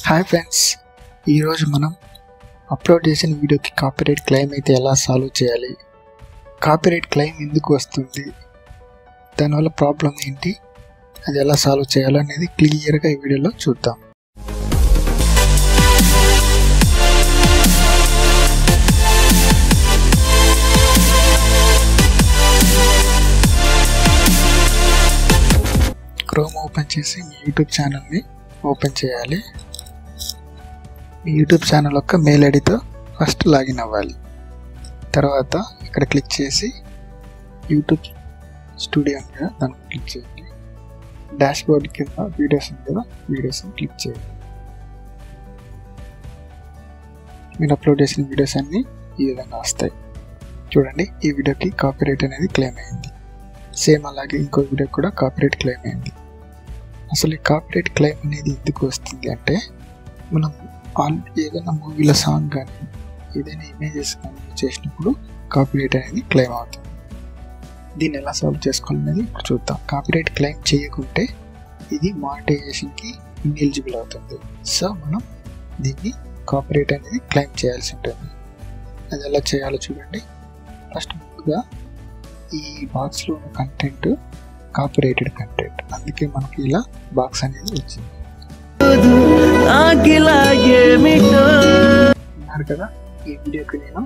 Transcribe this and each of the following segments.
Hi friends, ఈరోజు మనం upload చేసిన వీడియోకి కాపీరైట్ క్లెయిమ్ అయితే ఎలా సాల్వ్ చేయాలి, కాపీరైట్ క్లెయిమ్ ఎందుకు వస్తుంది, దానివల్ల ప్రాబ్లం ఏంటి, అది ఎలా సాల్వ్ చేయాలో అనేది క్లియర్గా ఈ వీడియోలో చూద్దాం. క్రోమ్ ఓపెన్ చేసి మీ యూట్యూబ్ ఛానల్ని ఓపెన్ చేయాలి. మీ యూట్యూబ్ ఛానల్ యొక్క మెయిల్ ఐడితో ఫస్ట్ లాగిన్ అవ్వాలి. తర్వాత ఇక్కడ క్లిక్ చేసి యూట్యూబ్ స్టూడియో మీద దాన్ని క్లిక్ చేయండి. డాష్ బోర్డ్ కింద వీడియోస్ ఉంది కదా, వీడియోస్ని క్లిక్ చేయండి. మీరు అప్లోడ్ చేసిన వీడియోస్ అన్నీ ఈ విధంగా వస్తాయి. చూడండి, ఈ వీడియోకి కాపీరైట్ అనేది క్లెయిమ్ అయింది. సేమ్ అలాగే ఇంకో వీడియో కూడా కాపీరైట్ క్లెయిమ్ అయింది. అసలు ఈ కాపీరైట్ క్లెయిమ్ అనేది ఎందుకు వస్తుంది అంటే, మనం ఏదైనా మూవీలో సాంగ్ కానీ ఏదైనా ఇమేజెస్ కానీ చేసినప్పుడు కాపీరైట్ అనేది క్లెయిమ్ అవుతుంది. దీన్ని ఎలా సాల్వ్ చేసుకోవాలనేది ఇప్పుడు చూద్దాం. కాపీరైట్ క్లెయిమ్ చేయకుంటే ఇది మానిటైజేషన్కి ఇన్ఎలిజిబుల్ అవుతుంది. సో మనం దీన్ని కాపీరైట్ అనేది క్లెయిమ్ చేయాల్సి ఉంటుంది. అది ఎలా చేయాలో చూడండి. ఫస్ట్ ముందుగా ఈ బాక్స్లో ఉన్న కంటెంట్ కాపీరైటెడ్ కంటెంట్, అందుకే మనకి ఇలా బాక్స్ అనేది వచ్చింది. ఉన్నారు కదా, ఈ వీడియోకి నేను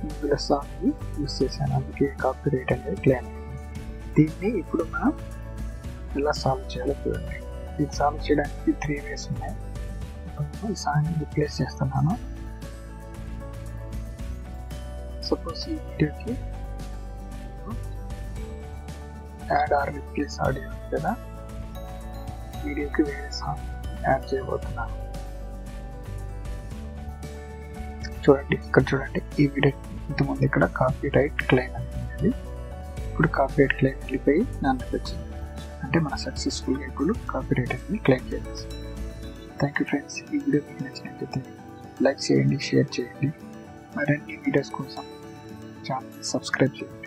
మూవీల సాంగ్ని యూజ్ చేశాను, అందుకే కాపీరైట్ అనేది క్లెయిమ్ అయింది. దీన్ని ఇప్పుడు మనం ఎలా సాల్వ్ చేయాలో చూడండి. దీన్ని సాల్వ్ చేయడానికి 3 ways ఉన్నాయి. ఇప్పుడు ఈ సాంగ్ని రిప్లేస్ చేస్తున్నాను. సపోజ్ ఈ వీడియోకి యాడ్ ఆర్ రిప్లేస్ ఆడియో కదా, వీడియోకి వేరే సాంగ్ యాడ్ చేయబోతున్నాను. చూడండి, ఇక్కడ చూడండి, ఈ వీడియో ఇంతకుముందు ఇక్కడ కాపీరైట్ క్లెయిమ్ అనేది, ఇప్పుడు కాపీరైట్ క్లెయిమ్ వెళ్ళిపోయి దానికి వచ్చింది. అంటే మన సక్సెస్ఫుల్గా ఇప్పుడు కాపీరైట్ అనేది క్లెయిమ్ చేయాలి. Thank you friends. ఈ వీడియో మీకు నచ్చినట్లయితే లైక్ చేయండి, షేర్ చేయండి. మరిన్ని వీడియోస్ కోసం ఛానల్ సబ్స్క్రైబ్ చేయండి.